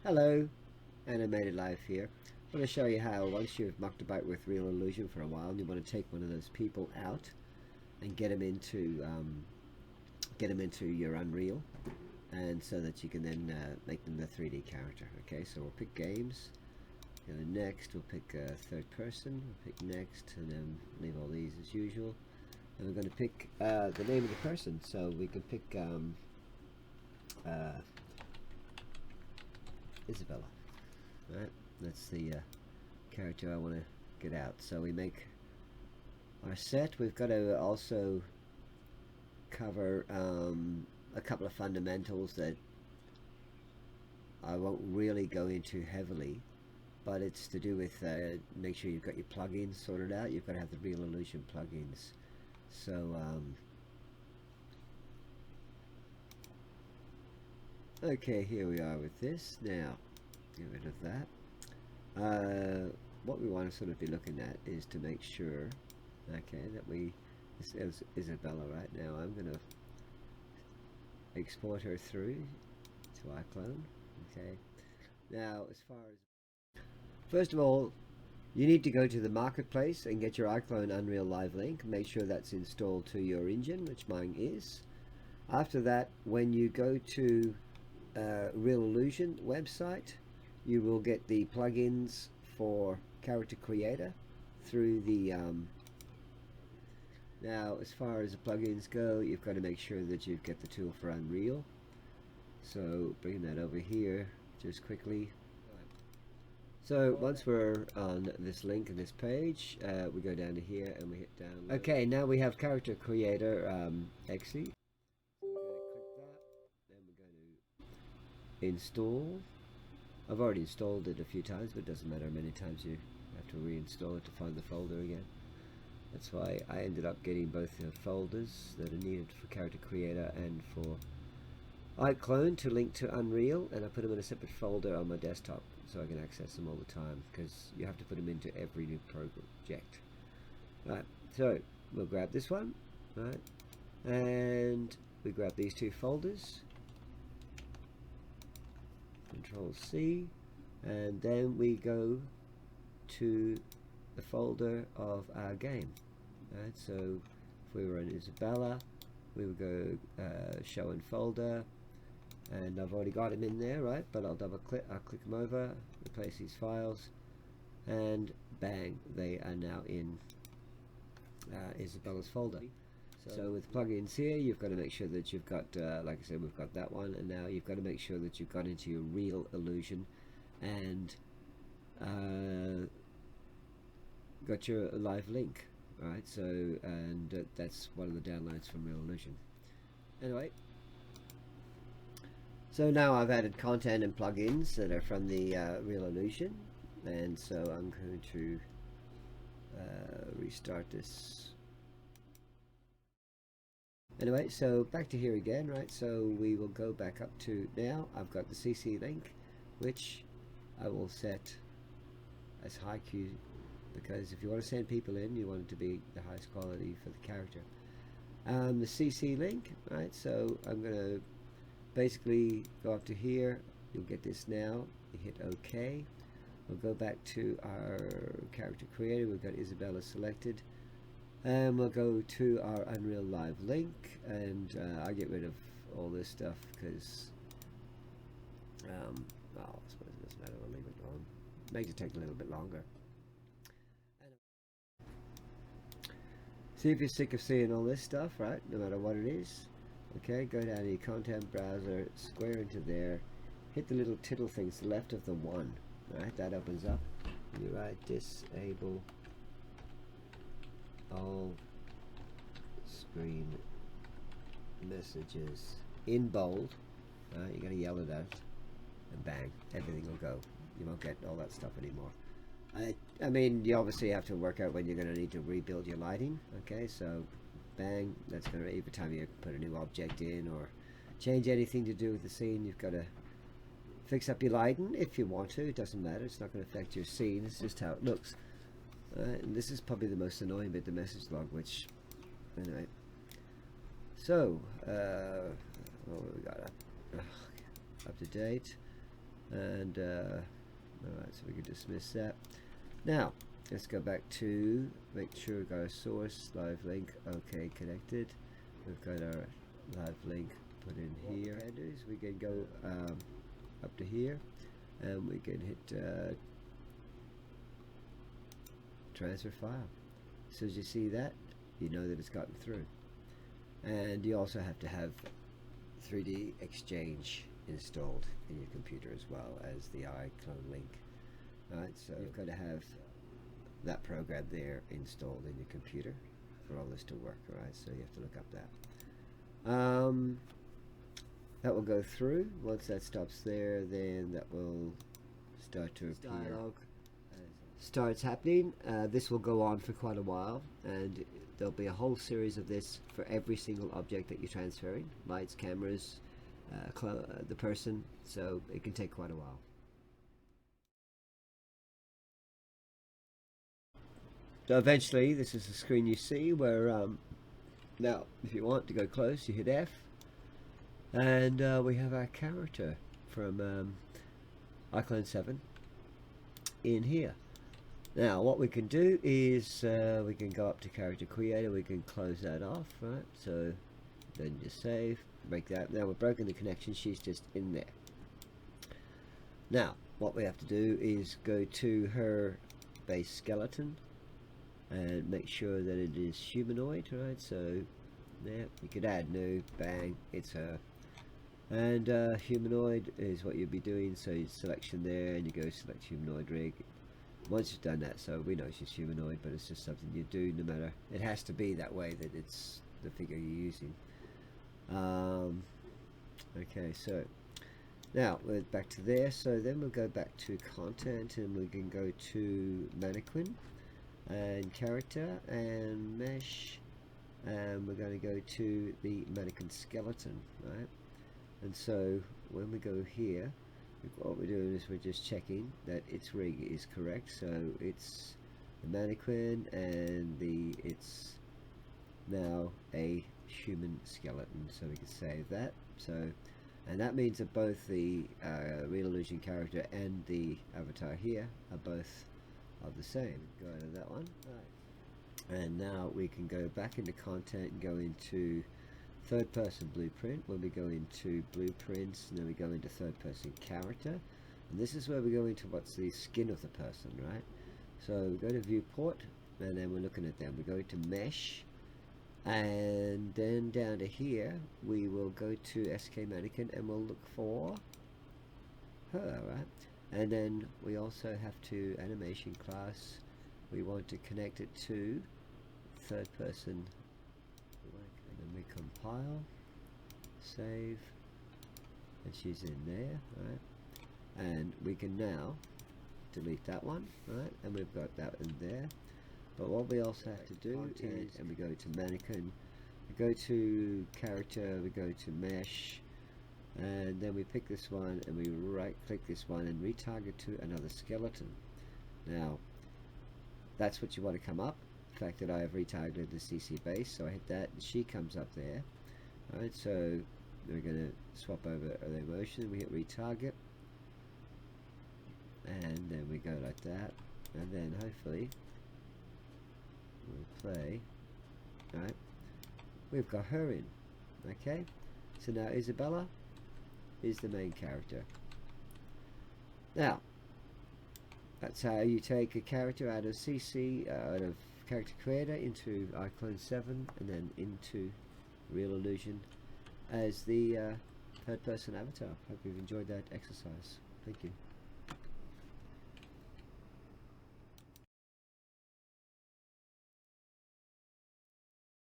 Hello, Animated Life here. I want to show you how once you've mucked about with Real Illusion for a while and you want to take one of those people out and get them into your Unreal, and so that you can then make them the 3D character. Okay, so we'll pick games. Go next. We'll pick third person. We'll pick next, and then leave all these as usual. And we're going to pick the name of the person. So we can pick uh, Isabella. Right, that's the character I want to get out. So we make our set. We've got to also cover a couple of fundamentals that I won't really go into heavily, but it's to do with make sure you've got your plugins sorted out. You've got to have the Real Illusion plugins. So okay, here we are with this. Now, get rid of that. What we want to sort of be looking at is to make sure, okay, that this is Isabella right now. I'm going to export her through to iClone. Okay. Now, as far as first of all, you need to go to the marketplace and get your iClone Unreal Live link. Make sure that's installed to your engine, which mine is. After that, when you go to Real Illusion website, you will get the plugins for Character Creator through the now, as far as the plugins go, you've got to make sure that you get the tool for Unreal. So bring that over here just quickly. So once we're on this link and this page, we go down to here and we hit download. Okay, now we have Character Creator Exe. So we're going to click that. Then we're going to install. I've already installed it a few times, but it doesn't matter how many times you have to reinstall it to find the folder again. That's why I ended up getting both the folders that are needed for Character Creator and for iClone to link to Unreal, and I put them in a separate folder on my desktop so I can access them all the time, because you have to put them into every new project. Right, so we'll grab this one, right, and we grab these two folders, Control C, and then we go to the folder of our game. Right, so if we were in Isabella, we would go show in folder, and I've already got them in there, right? But I'll click them over, replace these files, and bang, they are now in Isabella's folder. So with plugins here, you've got to make sure that you've got, like I said, we've got that one, and now you've got to make sure that you've got into your Real Illusion and got your live link, right? So, and that's one of the downloads from Real Illusion. Anyway, so now I've added content and plugins that are from the Real Illusion, and so I'm going to restart this. Anyway, so back to here again, right? So we will go back up to now. I've got the CC link, which I will set as high Q, because if you want to send people in, you want it to be the highest quality for the character. The CC link, right? So I'm going to basically go up to here. You'll get this now. You hit OK. We'll go back to our character creator. We've got Isabella selected. And we'll go to our Unreal Live link, and I'll get rid of all this stuff because, well, I suppose it doesn't matter. We'll leave it on. Makes it take a little bit longer. See if you're sick of seeing all this stuff, right? No matter what it is. Okay, go down to your content browser, square into there, hit the little tittle things to the left of the one, right? That opens up. You write disable all screen messages in bold. Right? You gotta yell it out, and bang, everything will go. You won't get all that stuff anymore. I mean, you obviously have to work out when you're going to need to rebuild your lighting. Okay, so bang, that's going to, every time you put a new object in or change anything to do with the scene, you've got to fix up your lighting if you want to. It doesn't matter, it's not going to affect your scene, it's just how it looks. And this is probably the most annoying bit, the message log, which, anyway. So, what we got up to date. And alright, so we can dismiss that. Now let's go back to make sure we've got our source, live link, okay, connected. We've got our live link put in here. What we can do is we can go up to here and we can hit transfer file. So as you see that, you know that it's gotten through. And you also have to have 3D Exchange installed in your computer as well as the iClone Link. Alright, so you've got to have that program there installed in your computer for all this to work. Alright, so you have to look up that. That will go through. Once that stops there, then that will start to appear. Dialogue starts happening. This will go on for quite a while, and there'll be a whole series of this for every single object that you're transferring, lights, cameras, the person, so it can take quite a while. So eventually this is the screen you see where now if you want to go close you hit F, and we have our character from iClone 7 in here. Now what we can do is we can go up to character creator, we can close that off, right? So then just save, break that. Now we've broken the connection, she's just in there. Now what we have to do is go to her base skeleton and make sure that it is humanoid, right? So there, you could add new, bang, it's her. And humanoid is what you'll be doing, so you selection there and you go select humanoid rig. Once you've done that, so we know she's humanoid, but it's just something you do no matter, it has to be that way that it's the figure you're using. Okay, so now we're back to there, so then we'll go back to content and we can go to mannequin and character and mesh, and we're going to go to the mannequin skeleton, right? And so when we go here, what we're doing is we're just checking that its rig is correct, so it's the mannequin and it's now a human skeleton, so we can save that. So, and that means that both the Real Illusion character and the avatar here are both of the same. Go to that one, right. And now we can go back into content and go into third person blueprint. When we go into blueprints, and then we go into third person character, and this is where we go into what's the skin of the person, right? So we go to viewport and then we're looking at them. We go to mesh, and then down to here we will go to SK mannequin and we'll look for her, right? And then we also have to animation class, we want to connect it to third person. And then we compile, save, and she's in there, right? And we can now delete that one, right? And we've got that in there. But what we also have to do is, and we go to mannequin, we go to character, we go to mesh, and then we pick this one and we right click this one and retarget to another skeleton. Now that's what you want to come up. The fact that I have retargeted the CC base, so I hit that and she comes up there. Alright, so we're going to swap over the motion, we hit retarget, and then we go like that, and then hopefully we'll play. Alright, we've got her in. Okay, so now Isabella is the main character. Now that's how you take a character out of CC, out of character creator into iClone 7 and then into Real Illusion as the third person avatar. Hope you've enjoyed that exercise. Thank you.